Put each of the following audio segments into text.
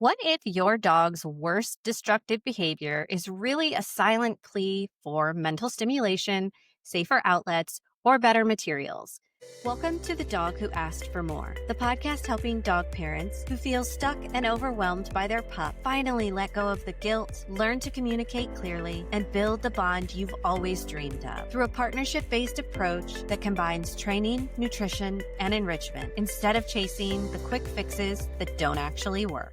What if your dog's worst destructive behavior is really a silent plea for mental stimulation, safer outlets, or better materials? Welcome to The Dog Who Asked for More, the podcast helping dog parents who feel stuck and overwhelmed by their pup finally let go of the guilt, learn to communicate clearly, and build the bond you've always dreamed of through a partnership-based approach that combines training, nutrition, and enrichment instead of chasing the quick fixes that don't actually work.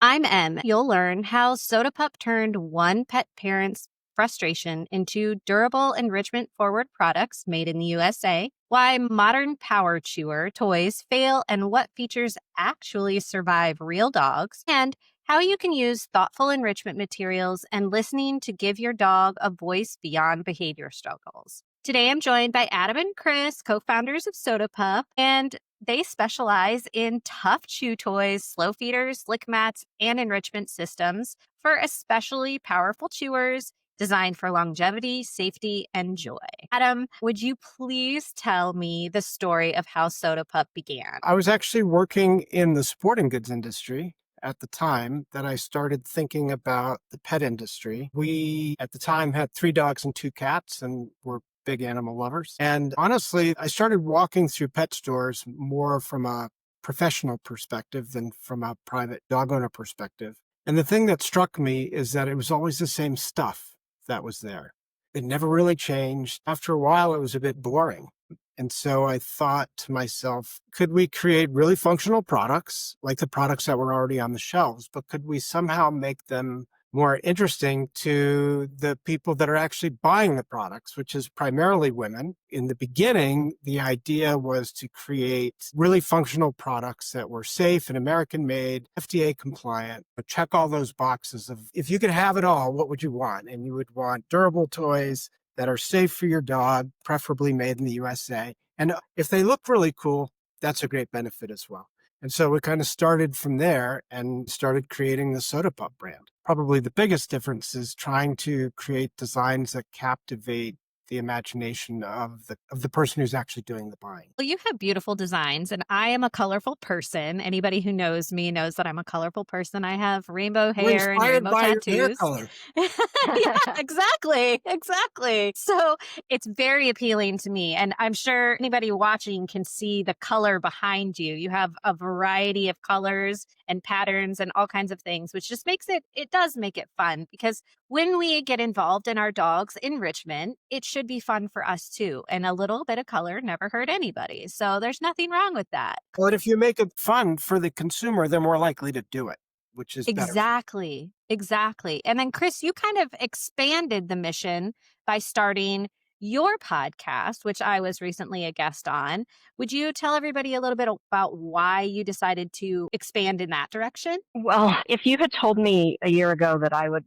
I'm Em. You'll learn how Soda Pup turned one pet parent's frustration into durable enrichment forward products made in the USA, why modern power chewer toys fail and what features actually survive real dogs, and how you can use thoughtful enrichment materials and listening to give your dog a voice beyond behavior struggles. Today, I'm joined by Adam and Chris, co-founders of Soda Pup, and they specialize in tough chew toys, slow feeders, lick mats, and enrichment systems for especially powerful chewers designed for longevity, safety, and joy. Adam, would you please tell me the story of how Soda Pup began? I was actually working in the sporting goods industry at the time that I started thinking about the pet industry. We, at the time, had 3 dogs and 2 cats and were big animal lovers. And honestly, I started walking through pet stores more from a professional perspective than from a private dog owner perspective. And the thing that struck me is that it was always the same stuff that was there. It never really changed. After a while, it was a bit boring. And so I thought to myself, could we create really functional products like the products that were already on the shelves, but could we somehow make them more interesting to the people that are actually buying the products, which is primarily women? In the beginning, the idea was to create really functional products that were safe and American made, FDA compliant, but check all those boxes of if you could have it all, what would you want? And you would want durable toys that are safe for your dog, preferably made in the USA. And if they look really cool, that's a great benefit as well. And so we kind of started from there and started creating the Soda Pup brand. Probably the biggest difference is trying to create designs that captivate the imagination of the person who's actually doing the buying. Well, you have beautiful designs, and I am a colorful person. Anybody who knows me knows that I'm a colorful person. I have rainbow We're hair and inspired rainbow by your hair tattoos. color. Yeah, exactly. Exactly. So it's very appealing to me. And I'm sure anybody watching can see the color behind you. You have a variety of colors and patterns and all kinds of things, which just it does make it fun because when we get involved in our dog's enrichment, it should be fun for us too. And a little bit of color never hurt anybody. So there's nothing wrong with that. Well, and if you make it fun for the consumer, they're more likely to do it, which is better. Exactly. Exactly. And then, Chris, you kind of expanded the mission by starting your podcast, which I was recently a guest on. Would you tell everybody a little bit about why you decided to expand in that direction? Well, if you had told me a year ago that I would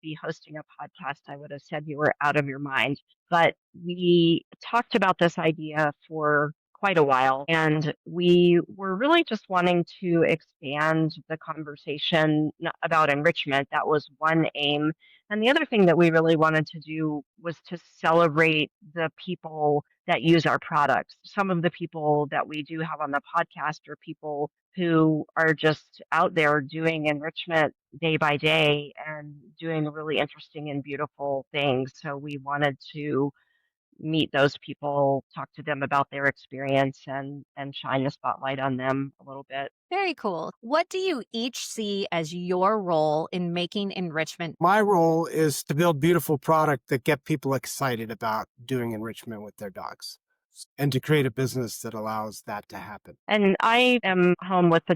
be hosting a podcast, I would have said you were out of your mind. But we talked about this idea for quite a while, and we were really just wanting to expand the conversation about enrichment. That was one aim. And the other thing that we really wanted to do was to celebrate the people that use our products. Some of the people that we do have on the podcast are people who are just out there doing enrichment day by day and doing really interesting and beautiful things. So we wanted to meet those people, talk to them about their experience and shine the spotlight on them a little bit. Very cool. What do you each see as your role in making enrichment? My role is to build beautiful product that get people excited about doing enrichment with their dogs and to create a business that allows that to happen. And I am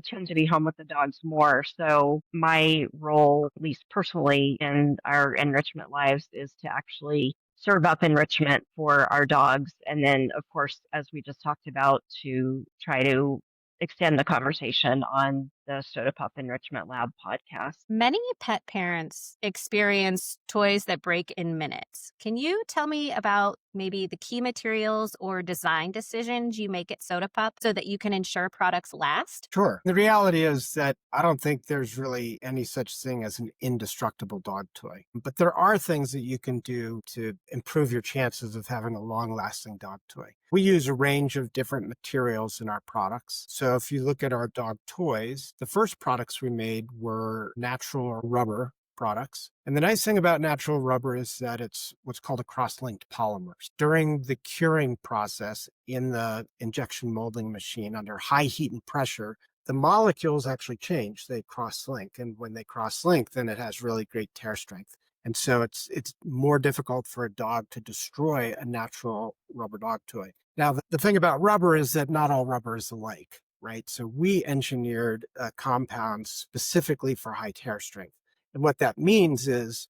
tend to be home with the dogs more. So my role, at least personally in our enrichment lives, is to actually serve up enrichment for our dogs. And then, of course, as we just talked about, to try to extend the conversation on the Soda Pup Enrichment Lab podcast. Many pet parents experience toys that break in minutes. Can you tell me about maybe the key materials or design decisions you make at Soda Pup so that you can ensure products last? Sure. The reality is that I don't think there's really any such thing as an indestructible dog toy, but there are things that you can do to improve your chances of having a long-lasting dog toy. We use a range of different materials in our products. So if you look at our dog toys, The first products we made were natural rubber products. And the nice thing about natural rubber is that it's what's called a cross-linked polymer. During the curing process in the injection molding machine under high heat and pressure, the molecules actually change. They cross-link. And when they cross-link, then it has really great tear strength. And so it's more difficult for a dog to destroy a natural rubber dog toy. Now, the thing about rubber is that not all rubber is alike, right? So we engineered compounds specifically for high tear strength. And what that means is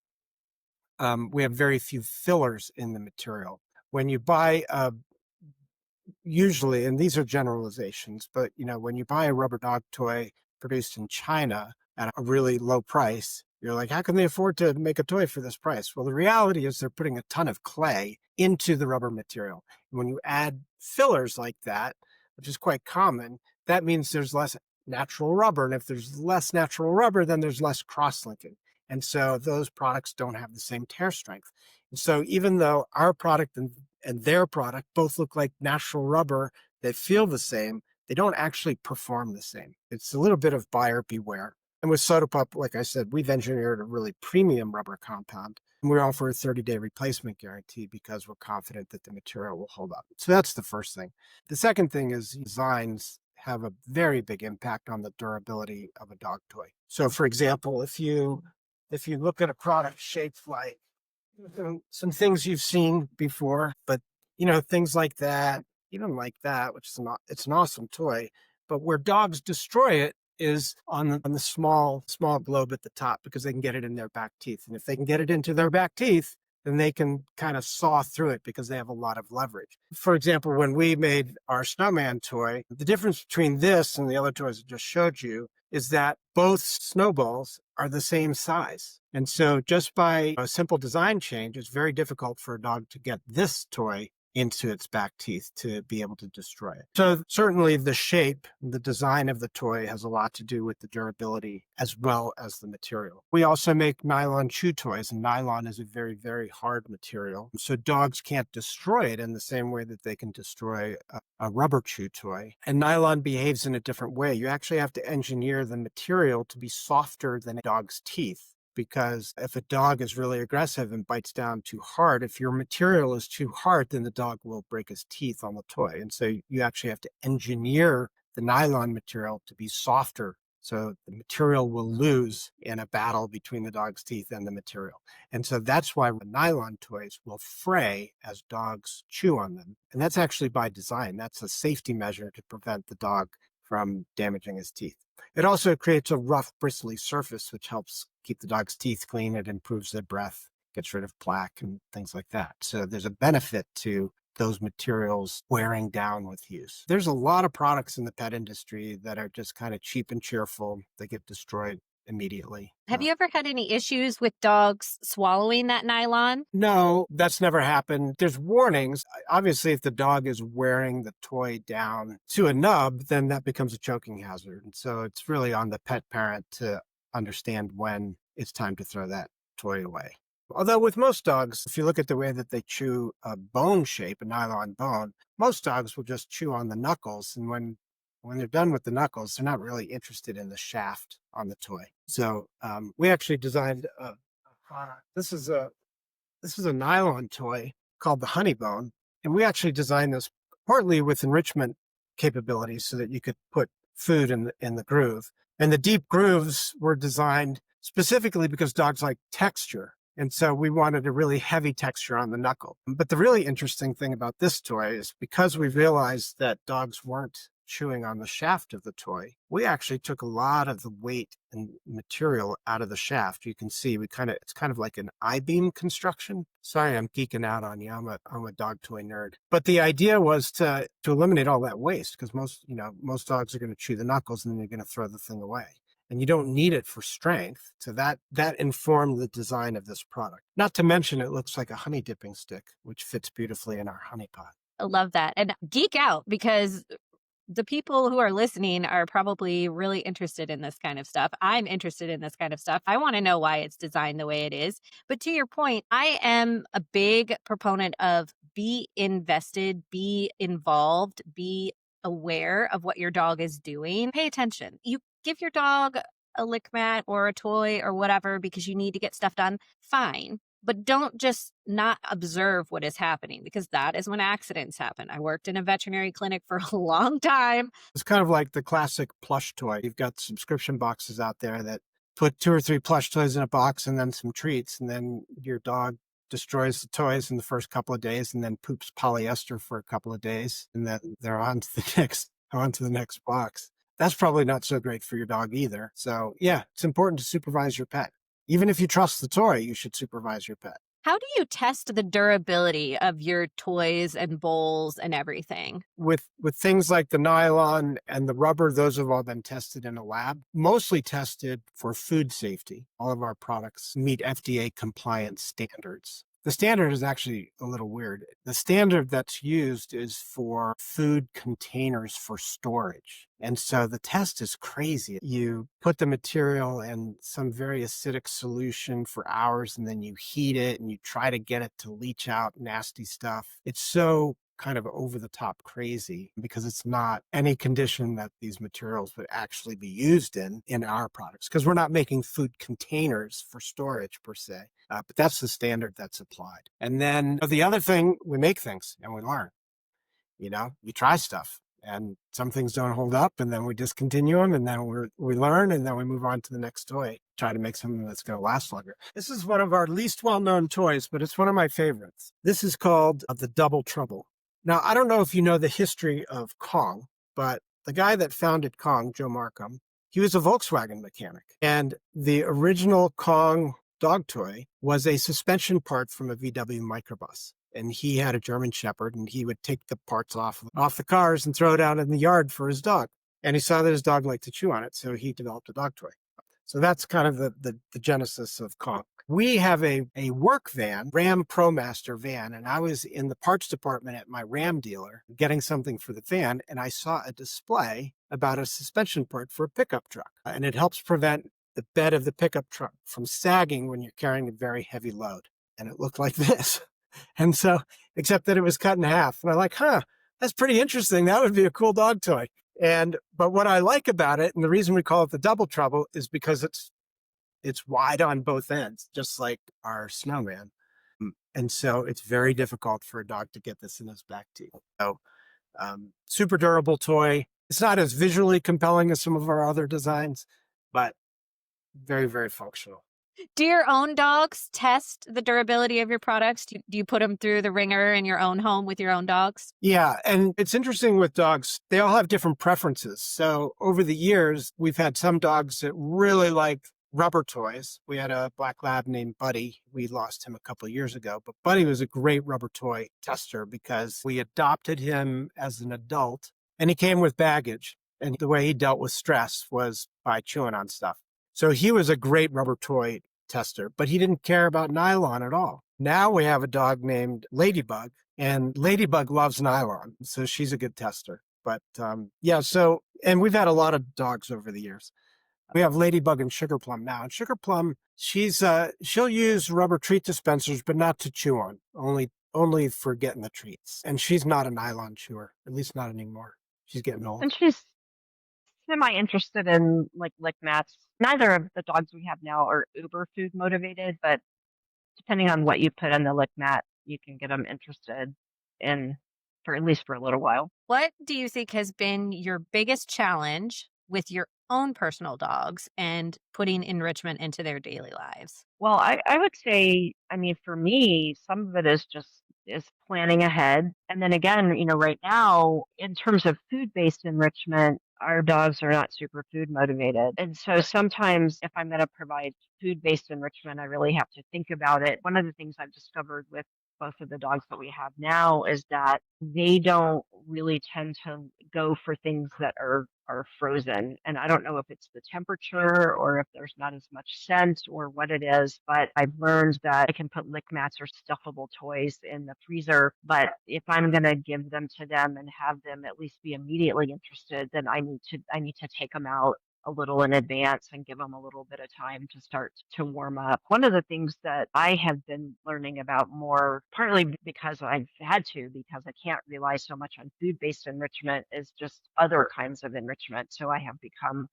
we have very few fillers in the material. When you buy usually, and these are generalizations, but when you buy a rubber dog toy produced in China at a really low price, you're like, how can they afford to make a toy for this price? Well, the reality is they're putting a ton of clay into the rubber material. And when you add fillers like that, which is quite common, that means there's less natural rubber. And if there's less natural rubber, then there's less cross-linking. And so those products don't have the same tear strength. And so even though our product and their product both look like natural rubber, they feel the same, they don't actually perform the same. It's a little bit of buyer beware. And with Soda Pop, like I said, we've engineered a really premium rubber compound. And we offer a 30-day replacement guarantee because we're confident that the material will hold up. So that's the first thing. The second thing is designs have a very big impact on the durability of a dog toy. So for example, if you look at a product shaped like some things you've seen before, but things like that, even like that, which is not, it's an awesome toy, but where dogs destroy it is on the small globe at the top because they can get it in their back teeth. And if they can get it into their back teeth, then they can kind of saw through it because they have a lot of leverage. For example, when we made our snowman toy, the difference between this and the other toys I just showed you is that both snowballs are the same size. And so just by a simple design change, it's very difficult for a dog to get this toy into its back teeth to be able to destroy it. So certainly the shape, the design of the toy has a lot to do with the durability as well as the material. We also make nylon chew toys, and nylon is a very, very hard material. So dogs can't destroy it in the same way that they can destroy a rubber chew toy. And nylon behaves in a different way. You actually have to engineer the material to be softer than a dog's teeth. Because if a dog is really aggressive and bites down too hard, if your material is too hard, then the dog will break his teeth on the toy. And so you actually have to engineer the nylon material to be softer. So the material will lose in a battle between the dog's teeth and the material. And so that's why nylon toys will fray as dogs chew on them. And that's actually by design. That's a safety measure to prevent the dog from damaging his teeth. It also creates a rough, bristly surface, which helps keep the dog's teeth clean. It improves their breath, gets rid of plaque and things like that. So there's a benefit to those materials wearing down with use. There's a lot of products in the pet industry that are just kind of cheap and cheerful. They get destroyed immediately. Have you ever had any issues with dogs swallowing that nylon? No, that's never happened. There's warnings. Obviously, if the dog is wearing the toy down to a nub, then that becomes a choking hazard. And so it's really on the pet parent to understand when it's time to throw that toy away. Although with most dogs, if you look at the way that they chew a bone shape, a nylon bone, most dogs will just chew on the knuckles. And when they're done with the knuckles, they're not really interested in the shaft on the toy. So we actually designed a product. This is a nylon toy called the Honey Bone, and we actually designed this partly with enrichment capabilities so that you could put food in the groove. And the deep grooves were designed specifically because dogs like texture. And so we wanted a really heavy texture on the knuckle. But the really interesting thing about this toy is because we realized that dogs weren't chewing on the shaft of the toy, we actually took a lot of the weight and material out of the shaft. You can see it's kind of like an I-beam construction. Sorry, I'm geeking out on you. I'm a dog toy nerd. But the idea was to eliminate all that waste because most dogs are going to chew the knuckles and then you're going to throw the thing away. And you don't need it for strength. So that informed the design of this product. Not to mention it looks like a honey dipping stick, which fits beautifully in our honey pot. I love that. And geek out because the people who are listening are probably really interested in this kind of stuff. I'm interested in this kind of stuff. I want to know why it's designed the way it is. But to your point, I am a big proponent of be invested, be involved, be aware of what your dog is doing. Pay attention. You Give your dog a lick mat or a toy or whatever because you need to get stuff done, fine. But don't just not observe what is happening because that is when accidents happen. I worked in a veterinary clinic for a long time. It's kind of like the classic plush toy. You've got subscription boxes out there that put 2 or 3 plush toys in a box and then some treats, and then your dog destroys the toys in the first couple of days and then poops polyester for a couple of days, and then they're on to the next box. That's probably not so great for your dog either. So, yeah, it's important to supervise your pet. Even if you trust the toy, you should supervise your pet. How do you test the durability of your toys and bowls and everything? With things like the nylon and the rubber, those have all been tested in a lab, mostly tested for food safety. All of our products meet FDA compliance standards. The standard is actually a little weird. The standard that's used is for food containers for storage. And so the test is crazy. You put the material in some very acidic solution for hours, and then you heat it and you try to get it to leach out nasty stuff. It's so kind of over the top crazy because it's not any condition that these materials would actually be used in our products, because we're not making food containers for storage per se. But that's the standard that's applied. And then the other thing, we make things and we learn. You try stuff, and some things don't hold up, and then we discontinue them, and then we learn, and then we move on to the next toy, try to make something that's going to last longer. This is one of our least well-known toys, but it's one of my favorites. This is called the Double Trouble. Now, I don't know if you know the history of Kong, but the guy that founded Kong, Joe Markham, he was a Volkswagen mechanic. And the original Kong dog toy was a suspension part from a VW microbus. And he had a German Shepherd, and he would take the parts off the cars and throw it out in the yard for his dog. And he saw that his dog liked to chew on it, so he developed a dog toy. So that's kind of the genesis of Kong. We have a work van, Ram ProMaster van, and I was in the parts department at my Ram dealer getting something for the van, and I saw a display about a suspension part for a pickup truck. And it helps prevent the bed of the pickup truck from sagging when you're carrying a very heavy load. And it looked like this. And so, except that it was cut in half. And I'm like, that's pretty interesting. That would be a cool dog toy. But what I like about it, and the reason we call it the Double Trouble, is because it's wide on both ends, just like our snowman. And so it's very difficult for a dog to get this in his back teeth. So super durable toy. It's not as visually compelling as some of our other designs, but very, very functional. Do your own dogs test the durability of your products? Do you put them through the ringer in your own home with your own dogs? Yeah, and it's interesting with dogs. They all have different preferences. So over the years, we've had some dogs that really like rubber toys. We had a black lab named Buddy. We lost him a couple of years ago, but Buddy was a great rubber toy tester because we adopted him as an adult, and he came with baggage. And the way he dealt with stress was by chewing on stuff. So he was a great rubber toy tester, but he didn't care about nylon at all. Now we have a dog named Ladybug, and Ladybug loves nylon, so she's a good tester. But and we've had a lot of dogs over the years. We have Ladybug and Sugar Plum now. And Sugar Plum, she'll use rubber treat dispensers, but not to chew on, only for getting the treats. And she's not a nylon chewer, at least not anymore. She's getting old. And she's semi-interested in like lick mats. Neither of the dogs we have now are uber food motivated, but depending on what you put on the lick mat, you can get them interested in for at least for a little while. What do you think has been your biggest challenge with your own personal dogs and putting enrichment into their daily lives? Well, I would say, I mean, for me, some of it is planning ahead. And then again, right now, in terms of food-based enrichment, our dogs are not super food motivated. And so sometimes if I'm going to provide food-based enrichment, I really have to think about it. One of the things I've discovered with both of the dogs that we have now is that they don't really tend to go for things that are frozen. And I don't know if it's the temperature or if there's not as much scent or what it is, but I've learned that I can put lick mats or stuffable toys in the freezer. But if I'm going to give them to them and have them at least be immediately interested, then I need to take them out a little in advance and give them a little bit of time to start to warm up. One of the things that I have been learning about more, partly because I've had to, because I can't rely so much on food-based enrichment, is just other kinds of enrichment. So I have become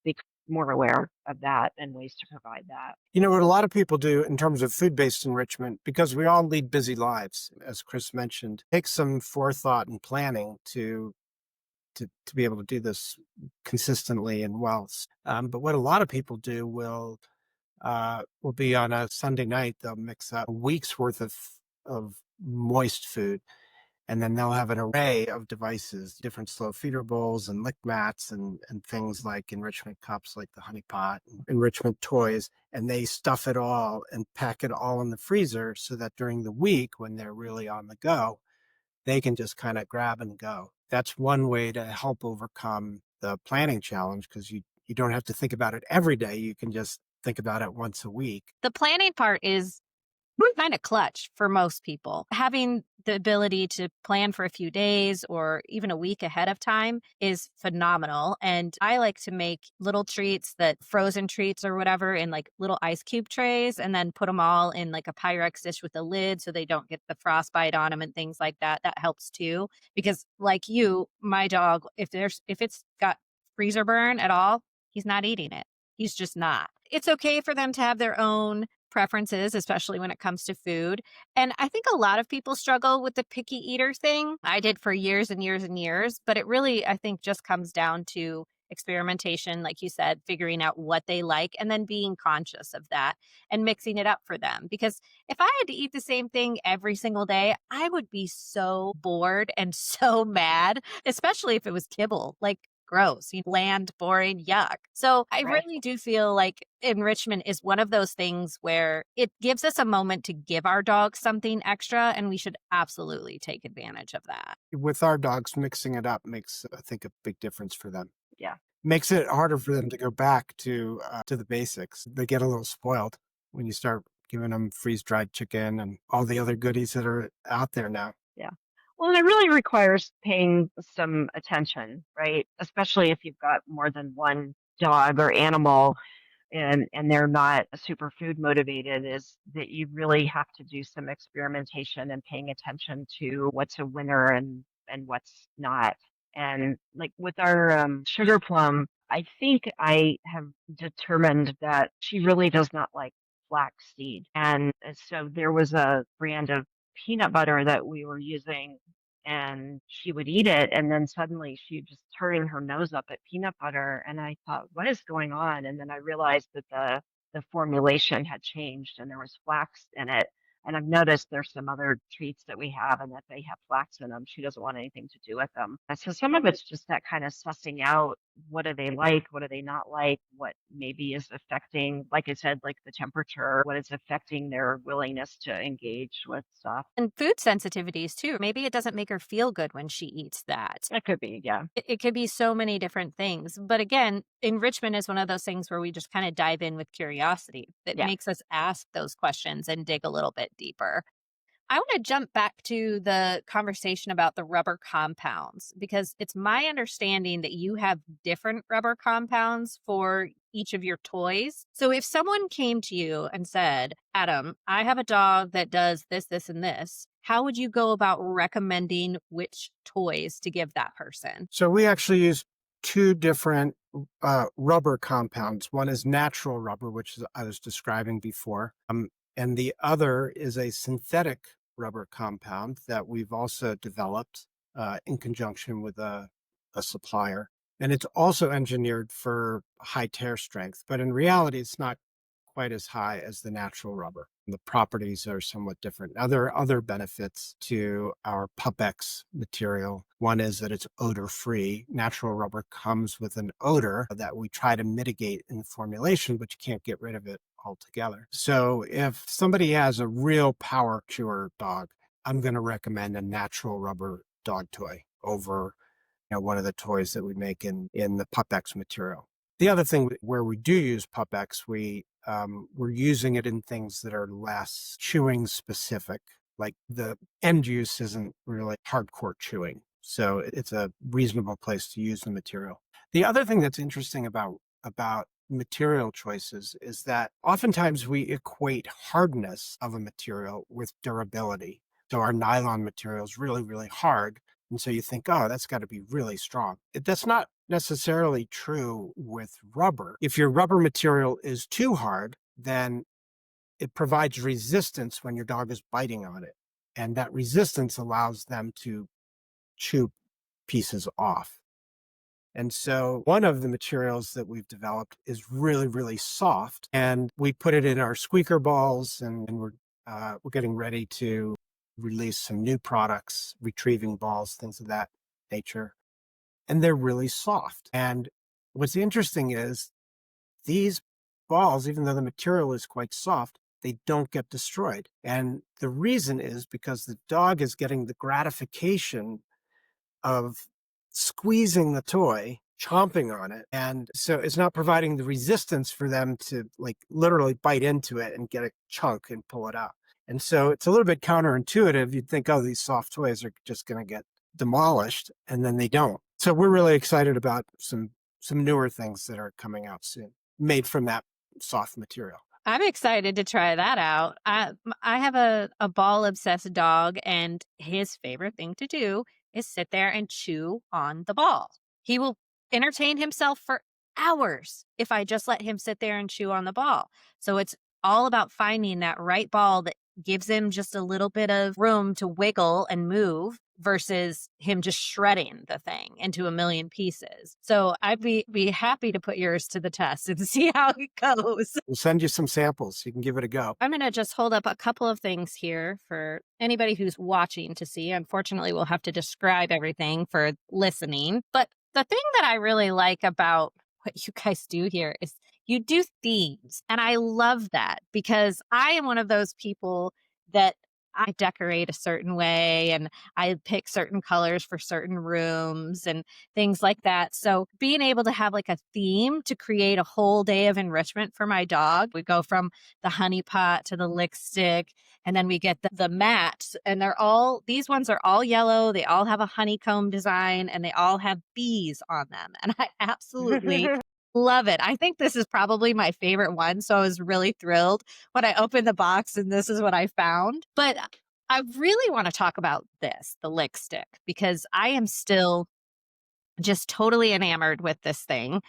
be more aware of that and ways to provide that. You know what a lot of people do in terms of food-based enrichment, because we all lead busy lives, as Chris mentioned, takes some forethought and planning to be able to do this consistently and well. But what a lot of people do will be on a Sunday night. They'll mix up a week's worth of moist food, and then they'll have an array of devices, different slow feeder bowls and lick mats and things like enrichment cups like the honey pot, and enrichment toys, and they stuff it all and pack it all in the freezer so that during the week when they're really on the go, they can just kind of grab and go. That's one way to help overcome the planning challenge because you don't have to think about it every day. You can just think about it once a week. The planning part is kind of clutch for most people. Having the ability to plan for a few days or even a week ahead of time is phenomenal. And I like to make little treats, that frozen treats or whatever, in like little ice cube trays, and then put them all in like a Pyrex dish with a lid so they don't get the frostbite on them and things like that. That helps too. Because like you, my dog, if it's got freezer burn at all, he's not eating it. He's just not. It's okay for them to have their own preferences, especially when it comes to food. And I think a lot of people struggle with the picky eater thing. I did for years and years and years, but it really, I think, just comes down to experimentation, like you said, figuring out what they like and then being conscious of that and mixing it up for them. Because if I had to eat the same thing every single day, I would be so bored and so mad, especially if it was kibble. Like, gross, bland, boring, yuck. So I Right. really do feel like enrichment is one of those things where it gives us a moment to give our dogs something extra, and we should absolutely take advantage of that. With our dogs, mixing it up makes, I think, a big difference for them. Yeah. Makes it harder for them to go back to the basics. They get a little spoiled when you start giving them freeze-dried chicken and all the other goodies that are out there now. Yeah. Well, and it really requires paying some attention, right? Especially if you've got more than one dog or animal and they're not super food motivated, is that you really have to do some experimentation and paying attention to what's a winner and what's not. And like with our sugar plum, I think I have determined that she really does not like flaxseed. And so there was a brand of peanut butter that we were using, and she would eat it, and then suddenly she just turning her nose up at peanut butter, and I thought, what is going on? And then I realized that the formulation had changed and there was flax in it. And I've noticed there's some other treats that we have and that they have flax in them. She doesn't want anything to do with them. And so some of it's just that kind of sussing out, what do they like, what do they not like, what maybe is affecting, like I said, like the temperature, what is affecting their willingness to engage with stuff. And food sensitivities too. Maybe it doesn't make her feel good when she eats that. That could be, yeah. It could be so many different things. But again, enrichment is one of those things where we just kind of dive in with curiosity that Yeah. makes us ask those questions and dig a little bit deeper. I want to jump back to the conversation about the rubber compounds because it's my understanding that you have different rubber compounds for each of your toys. So if someone came to you and said, Adam, I have a dog that does this, this, and this, how would you go about recommending which toys to give that person? So we actually use two different rubber compounds. One is natural rubber, which is, I was describing before, and the other is a synthetic rubber compound that we've also developed in conjunction with a supplier. And it's also engineered for high tear strength, but in reality, it's not quite as high as the natural rubber. The properties are somewhat different. Now, there are other benefits to our Pup-X material. One is that it's odor-free. Natural rubber comes with an odor that we try to mitigate in the formulation, but you can't get rid of it altogether. So if somebody has a real power cure dog, I'm going to recommend a natural rubber dog toy over one of the toys that we make in the Pup-X material. The other thing where we do use Pup-X, we're using it in things that are less chewing specific, like the end use isn't really hardcore chewing. So it's a reasonable place to use the material. The other thing that's interesting about material choices is that oftentimes we equate hardness of a material with durability. So our nylon material is really, really hard. And so you think, oh, that's got to be really strong. That's not necessarily true with rubber. If your rubber material is too hard, then it provides resistance when your dog is biting on it. And that resistance allows them to chew pieces off. And so one of the materials that we've developed is really, really soft. And we put it in our squeaker balls, and we're getting ready to release some new products, retrieving balls, things of that nature. And they're really soft. And what's interesting is these balls, even though the material is quite soft, they don't get destroyed. And the reason is because the dog is getting the gratification of squeezing the toy, chomping on it. And so it's not providing the resistance for them to like literally bite into it and get a chunk and pull it out. And so it's a little bit counterintuitive. You'd think, oh, these soft toys are just going to get demolished, and then they don't. So we're really excited about some newer things that are coming out soon, made from that soft material. I'm excited to try that out. I have a ball obsessed dog, and his favorite thing to do is sit there and chew on the ball. He will entertain himself for hours if I just let him sit there and chew on the ball. So it's all about finding that right ball that gives him just a little bit of room to wiggle and move versus him just shredding the thing into a million pieces. So I'd be happy to put yours to the test and see how it goes. We'll send you some samples. You can give it a go. I'm going to just hold up a couple of things here for anybody who's watching to see. Unfortunately, we'll have to describe everything for listening. But the thing that I really like about what you guys do here is you do themes. And I love that because I am one of those people that I decorate a certain way and I pick certain colors for certain rooms and things like that. So being able to have like a theme to create a whole day of enrichment for my dog, we go from the honey pot to the lick stick, and then we get the mats, and these ones are all yellow. They all have a honeycomb design and they all have bees on them. And I absolutely love it. I think this is probably my favorite one. So I was really thrilled when I opened the box and this is what I found. But I really want to talk about this, the lick stick, because I am still just totally enamored with this thing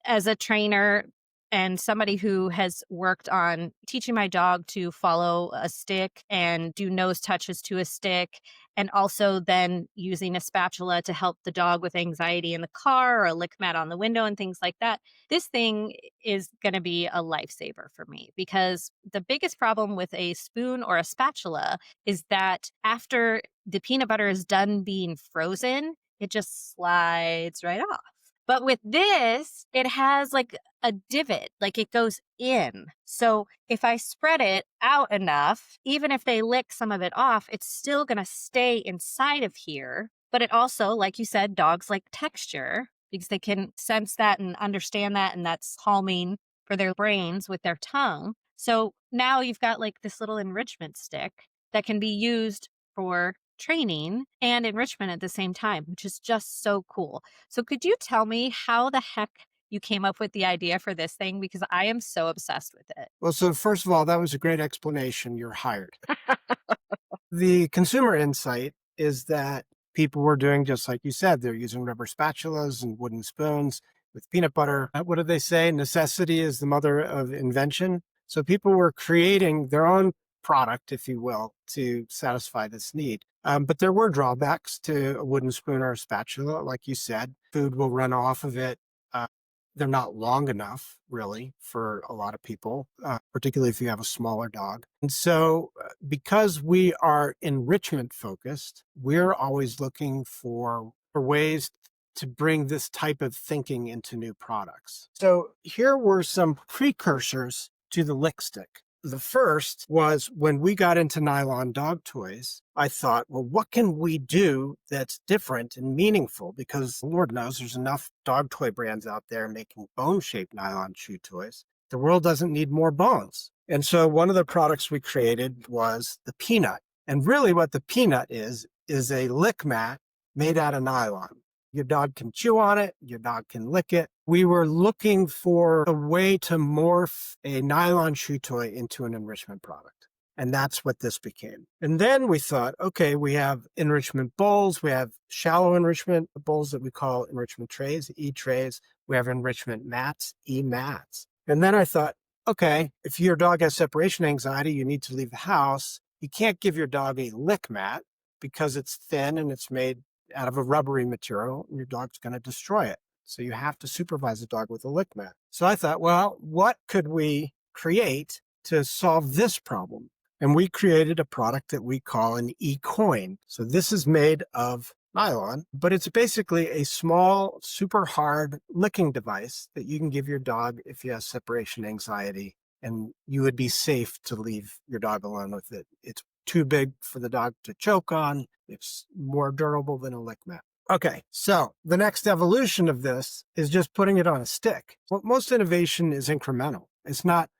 as a trainer and somebody who has worked on teaching my dog to follow a stick and do nose touches to a stick, and also then using a spatula to help the dog with anxiety in the car or a lick mat on the window and things like that. This thing is going to be a lifesaver for me because the biggest problem with a spoon or a spatula is that after the peanut butter is done being frozen, it just slides right off. But with this, it has like a divot, like it goes in. So if I spread it out enough, even if they lick some of it off, it's still going to stay inside of here. But it also, like you said, dogs like texture because they can sense that and understand that. And that's calming for their brains with their tongue. So now you've got like this little enrichment stick that can be used for training and enrichment at the same time, which is just so cool. So could you tell me how the heck you came up with the idea for this thing? Because I am so obsessed with it. Well, so first of all, that was a great explanation. You're hired. The consumer insight is that people were doing just like you said. They're using rubber spatulas and wooden spoons with peanut butter. What do they say? Necessity is the mother of invention. So people were creating their own product, if you will, to satisfy this need. But there were drawbacks to a wooden spoon or a spatula. Like you said, food will run off of it. Uh, they're not long enough, really, for a lot of people, particularly if you have a smaller dog. And so, because we are enrichment focused, we're always looking for ways to bring this type of thinking into new products. So, here were some precursors to the lick stick. The first was when we got into nylon dog toys, I thought, well, what can we do that's different and meaningful? Because Lord knows there's enough dog toy brands out there making bone-shaped nylon chew toys. The world doesn't need more bones. And so one of the products we created was the peanut. And really what the peanut is a lick mat made out of nylon. Your dog can chew on it. Your dog can lick it. We were looking for a way to morph a nylon chew toy into an enrichment product. And that's what this became. And then we thought, okay, we have enrichment bowls. We have shallow enrichment bowls that we call enrichment trays, E trays. We have enrichment mats, E mats. And then I thought, okay, if your dog has separation anxiety, you need to leave the house. You can't give your dog a lick mat because it's thin and it's made out of a rubbery material, and your dog's going to destroy it. So you have to supervise the dog with a lick mat. So I thought, well, what could we create to solve this problem? And we created a product that we call an e-coin. So this is made of nylon, but it's basically a small, super hard licking device that you can give your dog if you have separation anxiety, and you would be safe to leave your dog alone with it. It's too big for the dog to choke on. It's more durable than a lick mat. Okay, so the next evolution of this is just putting it on a stick. Well, most innovation is incremental. It's not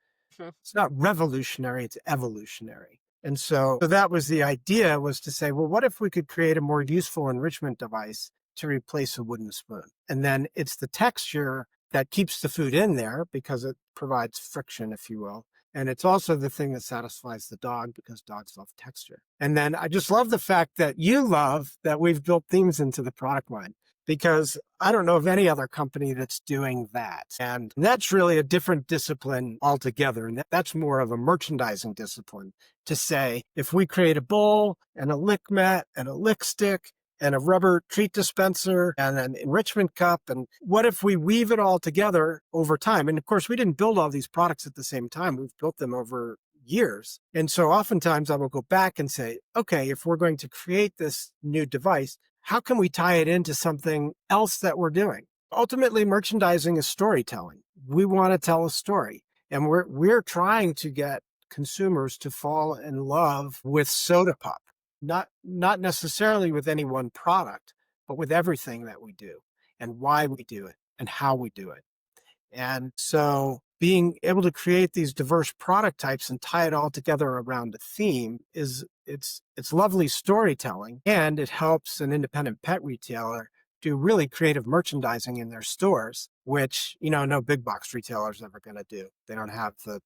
revolutionary, it's evolutionary. And so that was the idea, was to say, well, what if we could create a more useful enrichment device to replace a wooden spoon? And then it's the texture that keeps the food in there because it provides friction, if you will. And it's also the thing that satisfies the dog because dogs love texture. And then I just love the fact that you love that we've built themes into the product line, because I don't know of any other company that's doing that. And that's really a different discipline altogether. And that's more of a merchandising discipline, to say, if we create a bowl and a lick mat and a lick stick and a rubber treat dispenser and an enrichment cup, and what if we weave it all together over time? And of course, we didn't build all these products at the same time. We've built them over years. And so oftentimes I will go back and say, okay, if we're going to create this new device, how can we tie it into something else that we're doing? Ultimately, merchandising is storytelling. We want to tell a story. And we're trying to get consumers to fall in love with soda pop, not necessarily with any one product, but with everything that we do and why we do it and how we do it. And so being able to create these diverse product types and tie it all together around a theme it's lovely storytelling, and it helps an independent pet retailer do really creative merchandising in their stores, which, no big box retailer is ever going to do. They don't have the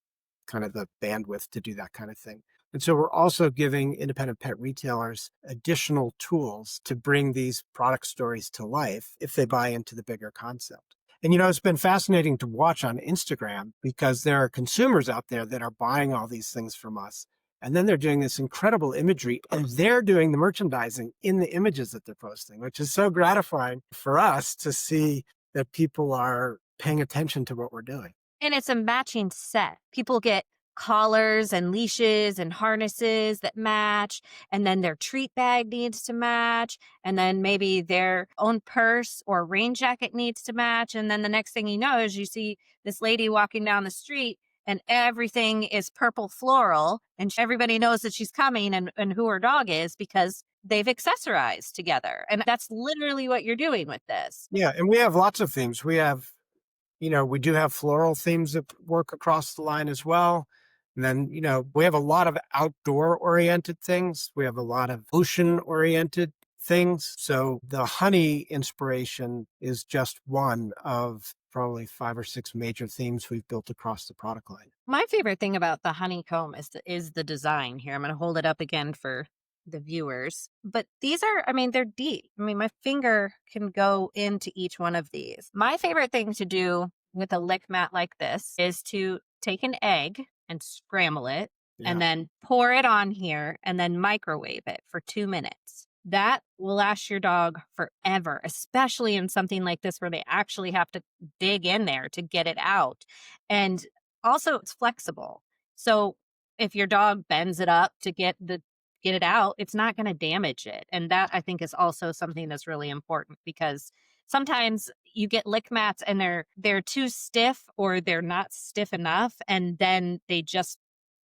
kind of the bandwidth to do that kind of thing. And so we're also giving independent pet retailers additional tools to bring these product stories to life if they buy into the bigger concept. And, it's been fascinating to watch on Instagram, because there are consumers out there that are buying all these things from us. And then they're doing this incredible imagery, and they're doing the merchandising in the images that they're posting, which is so gratifying for us to see that people are paying attention to what we're doing. And it's a matching set. People get collars and leashes and harnesses that match, and then their treat bag needs to match, and then maybe their own purse or rain jacket needs to match. And then the next thing you know is you see this lady walking down the street and everything is purple floral, and everybody knows that she's coming and who her dog is, because they've accessorized together. And that's literally what you're doing with this. Yeah, and we have lots of themes. We do have floral themes that work across the line as well. And then, we have a lot of outdoor oriented things. We have a lot of ocean oriented things. So the honey inspiration is just one of probably 5 or 6 major themes we've built across the product line. My favorite thing about the honeycomb is the design here. I'm going to hold it up again for the viewers. But these are, they're deep. My finger can go into each one of these. My favorite thing to do with a lick mat like this is to take an egg and scramble it, Yeah. and then pour it on here and then microwave it for 2 minutes. That will last your dog forever, especially in something like this where they actually have to dig in there to get it out. And also, it's flexible. So if your dog bends it up to get it out, it's not going to damage it. And that, I think, is also something that's really important, because sometimes you get lick mats and they're too stiff, or they're not stiff enough, and then they just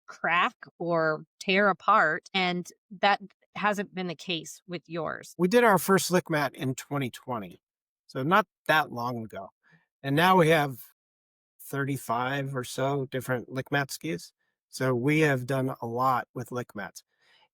crack or tear apart. And that hasn't been the case with yours. We did our first lick mat in 2020, so not that long ago. And now we have 35 or so different lick mat SKUs. So we have done a lot with lick mats.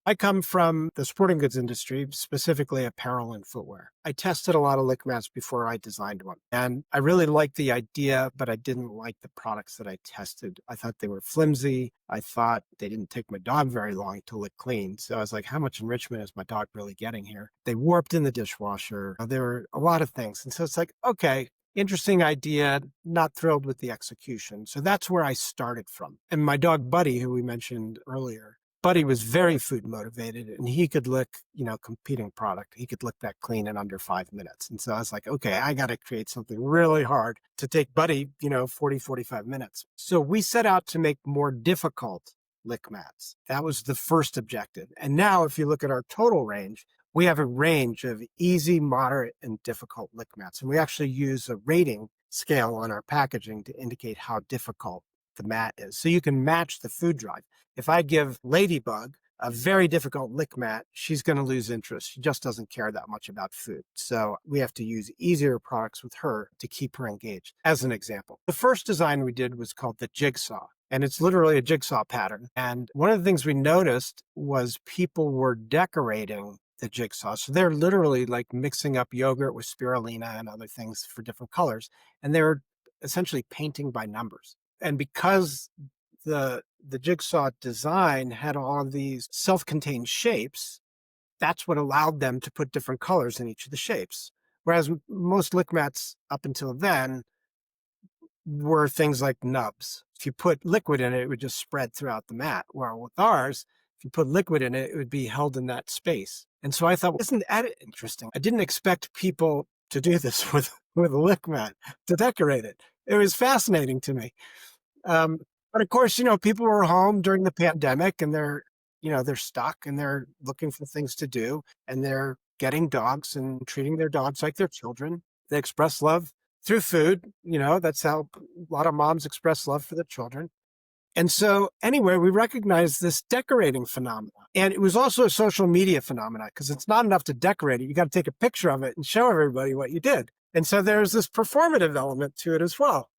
I come from the sporting goods industry, specifically apparel and footwear. I tested a lot of lick mats before I designed one. And I really liked the idea, but I didn't like the products that I tested. I thought they were flimsy. I thought they didn't take my dog very long to lick clean. So I was like, how much enrichment is my dog really getting here? They warped in the dishwasher. There were a lot of things. And so it's like, okay, interesting idea, not thrilled with the execution. So that's where I started from. And my dog Buddy, who we mentioned earlier, Buddy was very food motivated and he could lick, competing product. He could lick that clean in under 5 minutes. And so I was like, okay, I got to create something really hard to take Buddy, 40, 45 minutes. So we set out to make more difficult lick mats. That was the first objective. And now if you look at our total range, we have a range of easy, moderate, and difficult lick mats. And we actually use a rating scale on our packaging to indicate how difficult the mat is. So you can match the food drive. If I give Ladybug a very difficult lick mat, she's going to lose interest. She just doesn't care that much about food. So we have to use easier products with her to keep her engaged. As an example, the first design we did was called the jigsaw. And it's literally a jigsaw pattern. And one of the things we noticed was people were decorating the jigsaw. So they're literally like mixing up yogurt with spirulina and other things for different colors. And they're essentially painting by numbers. And because the jigsaw design had all of these self-contained shapes, that's what allowed them to put different colors in each of the shapes. Whereas most lick mats up until then were things like nubs. If you put liquid in it, it would just spread throughout the mat. While with ours, if you put liquid in it, it would be held in that space. And so I thought, well, isn't that interesting? I didn't expect people to do this with a lick mat, to decorate it. It was fascinating to me. But of course, people were home during the pandemic and they're stuck and they're looking for things to do and they're getting dogs and treating their dogs like their children. They express love through food. That's how a lot of moms express love for their children. And so anyway, we recognized this decorating phenomenon. And it was also a social media phenomenon because it's not enough to decorate it. You got to take a picture of it and show everybody what you did. And so there's this performative element to it as well.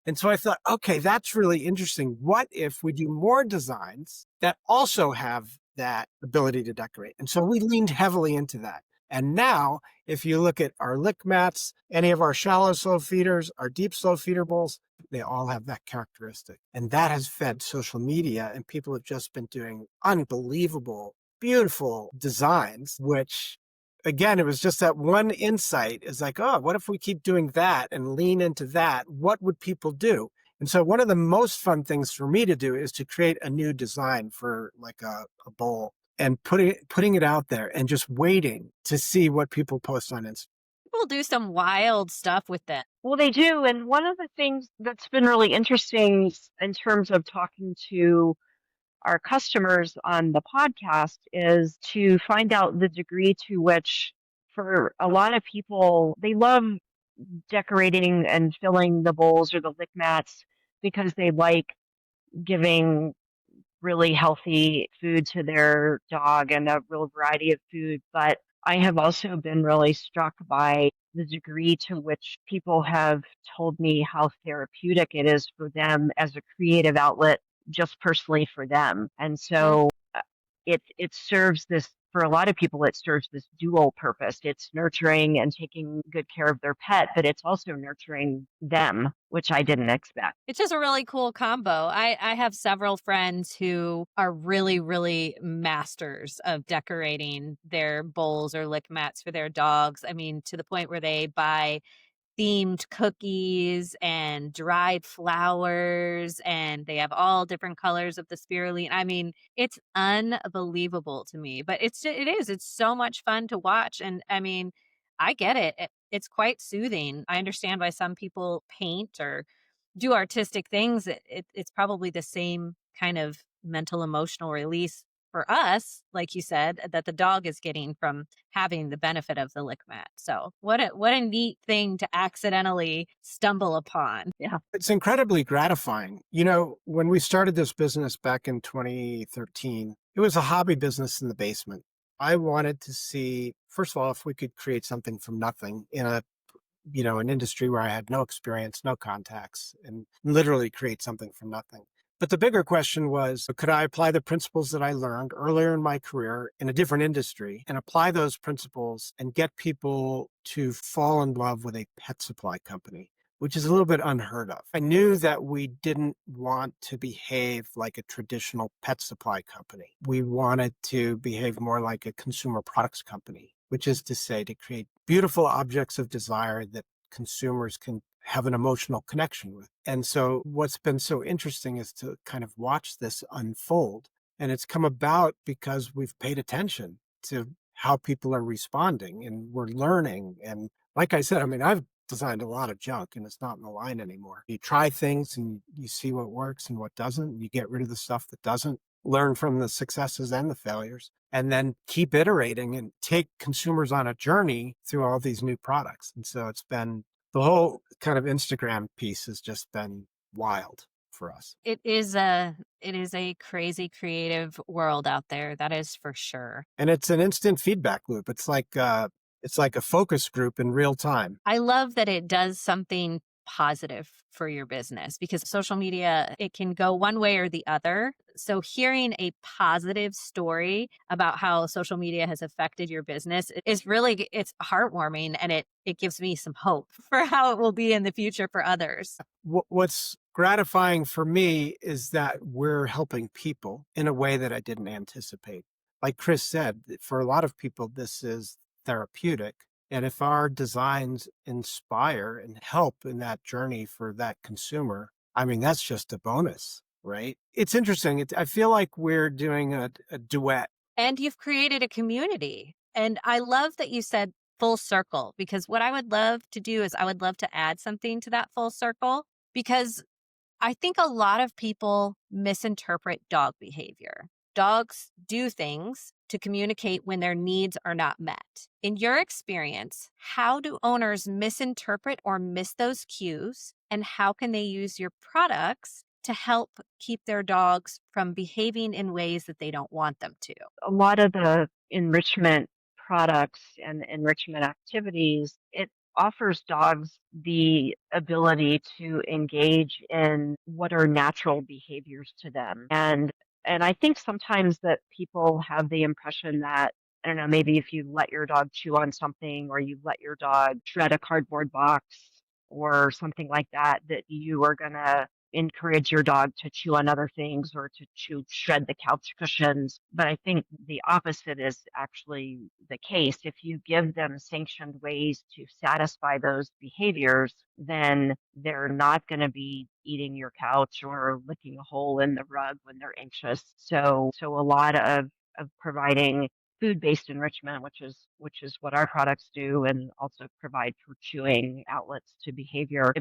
And so I thought, okay, that's really interesting. What if we do more designs that also have that ability to decorate? And so we leaned heavily into that. And now, if you look at our lick mats, any of our shallow slow feeders, our deep slow feeder bowls, they all have that characteristic. And that has fed social media, and people have just been doing unbelievable, beautiful designs, which again, it was just that one insight is like, oh, what if we keep doing that and lean into that? What would people do? And so one of the most fun things for me to do is to create a new design for like a bowl and putting it out there and just waiting to see what people post on Instagram. People do some wild stuff with that. Well, they do. And one of the things that's been really interesting in terms of talking to our customers on the podcast is to find out the degree to which, for a lot of people, they love decorating and filling the bowls or the lick mats because they like giving really healthy food to their dog and a real variety of food. But I have also been really struck by the degree to which people have told me how therapeutic it is for them as a creative outlet, just personally for them. And so it serves this, for a lot of people, it serves this dual purpose. It's nurturing and taking good care of their pet, but it's also nurturing them, which I didn't expect. It's just a really cool combo. I have several friends who are really, really masters of decorating their bowls or lick mats for their dogs. I mean, to the point where they buy themed cookies and dried flowers, and they have all different colors of the spirulina. I mean, it's unbelievable to me, but it's so much fun to watch. And I mean, I get it. It's quite soothing. I understand why some people paint or do artistic things. It's probably the same kind of mental emotional release for us, like you said, that the dog is getting from having the benefit of the lick mat. So what a neat thing to accidentally stumble upon. Yeah. It's incredibly gratifying. When we started this business back in 2013, it was a hobby business in the basement. I wanted to see, first of all, if we could create something from nothing in an industry where I had no experience, no contacts, and literally create something from nothing. But the bigger question was, could I apply the principles that I learned earlier in my career in a different industry and apply those principles and get people to fall in love with a pet supply company, which is a little bit unheard of. I knew that we didn't want to behave like a traditional pet supply company. We wanted to behave more like a consumer products company, which is to say, to create beautiful objects of desire that consumers can have an emotional connection with. And so what's been so interesting is to kind of watch this unfold. And it's come about because we've paid attention to how people are responding and we're learning. And like I said, I mean, I've designed a lot of junk and it's not in the line anymore. You try things and you see what works and what doesn't. And you get rid of the stuff that doesn't, learn from the successes and the failures, and then keep iterating and take consumers on a journey through all these new products. And so it's been the whole kind of Instagram piece has just been wild for us. It is a crazy creative world out there, that is for sure. And it's an instant feedback loop. It's like a focus group in real time. I love that it does something positive for your business because social media, it can go one way or the other. So hearing a positive story about how social media has affected your business is really, it's heartwarming, and it gives me some hope for how it will be in the future for others. What's gratifying for me is that we're helping people in a way that I didn't anticipate. Like Chris said, for a lot of people, this is therapeutic. And if our designs inspire and help in that journey for that consumer, I mean, that's just a bonus, right? It's interesting. I feel like we're doing a duet. And you've created a community. And I love that you said full circle, because what I would love to do is I would love to add something to that full circle, because I think a lot of people misinterpret dog behavior. Dogs do things to communicate when their needs are not met. In your experience, how do owners misinterpret or miss those cues? And how can they use your products to help keep their dogs from behaving in ways that they don't want them to? A lot of the enrichment products and enrichment activities, it offers dogs the ability to engage in what are natural behaviors to them. And I think sometimes that people have the impression that, I don't know, maybe if you let your dog chew on something or you let your dog shred a cardboard box or something like that, that you are going to encourage your dog to chew on other things or to shred the couch cushions. But I think the opposite is actually the case. If you give them sanctioned ways to satisfy those behaviors, then they're not going to be eating your couch or licking a hole in the rug when they're anxious. So a lot of providing food-based enrichment, which is what our products do, and also provide for chewing outlets to behavior.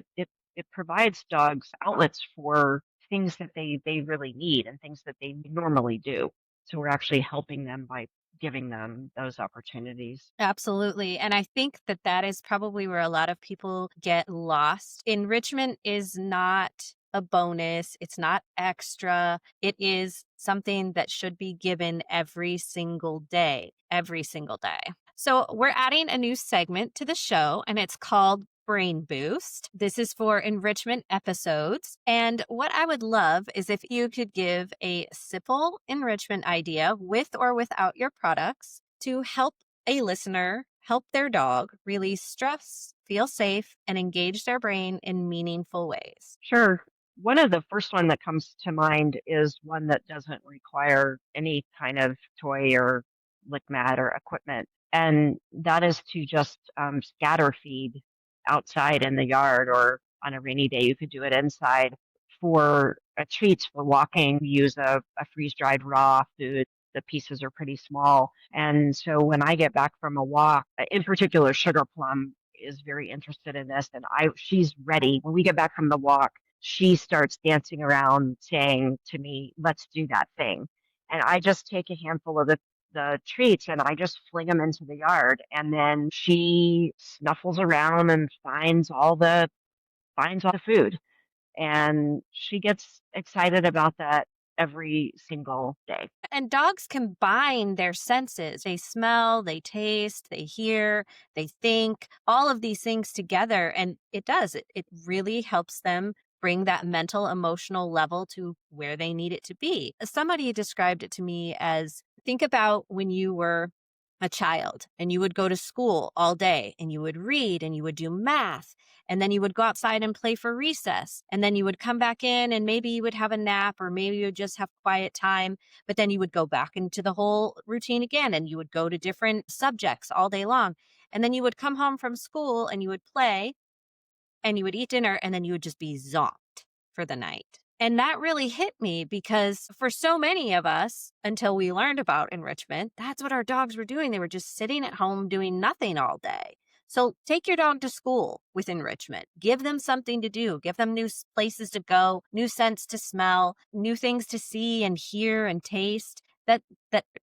It provides dogs outlets for things that they really need and things that they normally do. So we're actually helping them by giving them those opportunities. Absolutely. And I think that that is probably where a lot of people get lost. Enrichment is not a bonus, it's not extra. It is something that should be given every single day, every single day. So, we're adding a new segment to the show, and it's called Brain Boost. This is for enrichment episodes. And what I would love is if you could give a simple enrichment idea with or without your products to help a listener help their dog release stress, feel safe, and engage their brain in meaningful ways. Sure. One of the first one that comes to mind is one that doesn't require any kind of toy or lick mat or equipment. And that is to just scatter feed outside in the yard, or on a rainy day, you could do it inside for treats for walking. We use a freeze dried raw food. The pieces are pretty small. And so when I get back from a walk, in particular, Sugar Plum is very interested in this, and she's ready. When we get back from the walk, she starts dancing around saying to me, let's do that thing. And I just take a handful of the treats and I just fling them into the yard. And then she snuffles around and finds all the food. And she gets excited about that every single day. And dogs combine their senses. They smell, they taste, they hear, they think, all of these things together. And it does, it really helps them bring that mental, emotional level to where they need it to be. Somebody described it to me as, think about when you were a child and you would go to school all day and you would read and you would do math, and then you would go outside and play for recess, and then you would come back in and maybe you would have a nap, or maybe you would just have quiet time, but then you would go back into the whole routine again and you would go to different subjects all day long. And then you would come home from school and you would play and you would eat dinner, and then you would just be zonked for the night. And that really hit me because for so many of us, until we learned about enrichment, that's what our dogs were doing. They were just sitting at home doing nothing all day. So take your dog to school with enrichment. Give them something to do. Give them new places to go, new scents to smell, new things to see and hear and taste that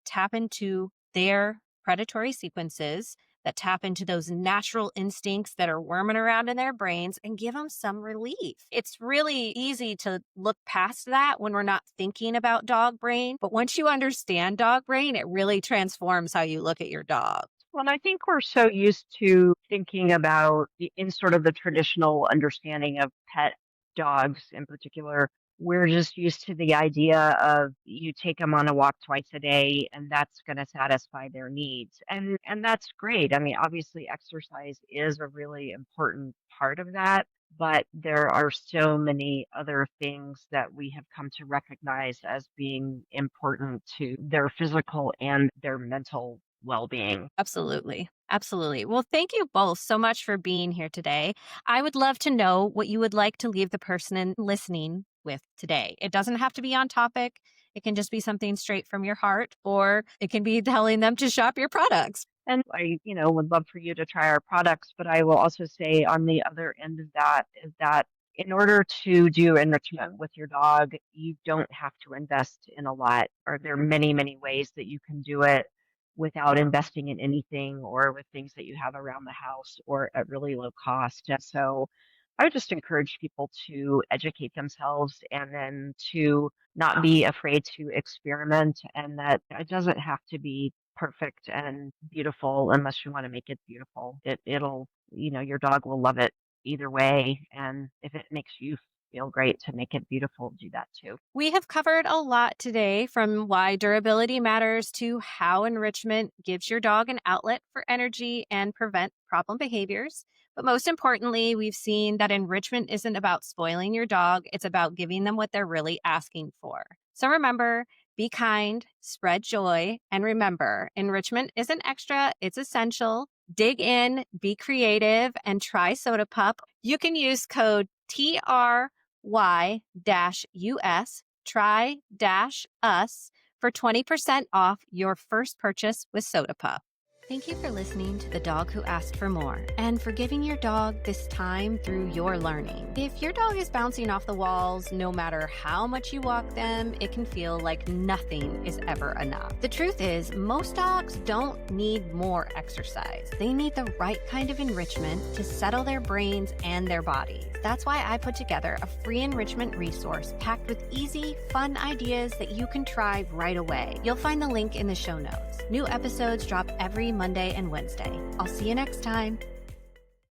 tap into their predatory sequences, that tap into those natural instincts that are worming around in their brains, and give them some relief. It's really easy to look past that when we're not thinking about dog brain. But once you understand dog brain, it really transforms how you look at your dog. Well, and I think we're so used to thinking about in sort of the traditional understanding of pet dogs in particular. We're just used to the idea of you take them on a walk twice a day and that's going to satisfy their needs. And that's great. I mean, obviously exercise is a really important part of that, but there are so many other things that we have come to recognize as being important to their physical and their mental well-being. Absolutely. Absolutely. Well, thank you both so much for being here today. I would love to know what you would like to leave the person listening with today. It doesn't have to be on topic. It can just be something straight from your heart, or it can be telling them to shop your products. And I, would love for you to try our products, but I will also say on the other end of that is that in order to do enrichment with your dog, you don't have to invest in a lot, or there are many, many ways that you can do it without investing in anything, or with things that you have around the house or at really low cost. And so I would just encourage people to educate themselves and then to not be afraid to experiment, and that it doesn't have to be perfect and beautiful unless you want to make it beautiful. It'll, your dog will love it either way. And if it makes you feel great to make it beautiful, do that too. We have covered a lot today, from why durability matters to how enrichment gives your dog an outlet for energy and prevent problem behaviors. But most importantly, we've seen that enrichment isn't about spoiling your dog. It's about giving them what they're really asking for. So remember, be kind, spread joy, and remember, enrichment isn't extra, it's essential. Dig in, be creative, and try Soda Pup. You can use code TRY-US, try-us, for 20% off your first purchase with Soda Pup. Thank you for listening to The Dog Who Asked for More, and for giving your dog this time through your learning. If your dog is bouncing off the walls, no matter how much you walk them, it can feel like nothing is ever enough. The truth is, most dogs don't need more exercise. They need the right kind of enrichment to settle their brains and their bodies. That's why I put together a free enrichment resource packed with easy, fun ideas that you can try right away. You'll find the link in the show notes. New episodes drop every Monday and Wednesday. I'll see you next time.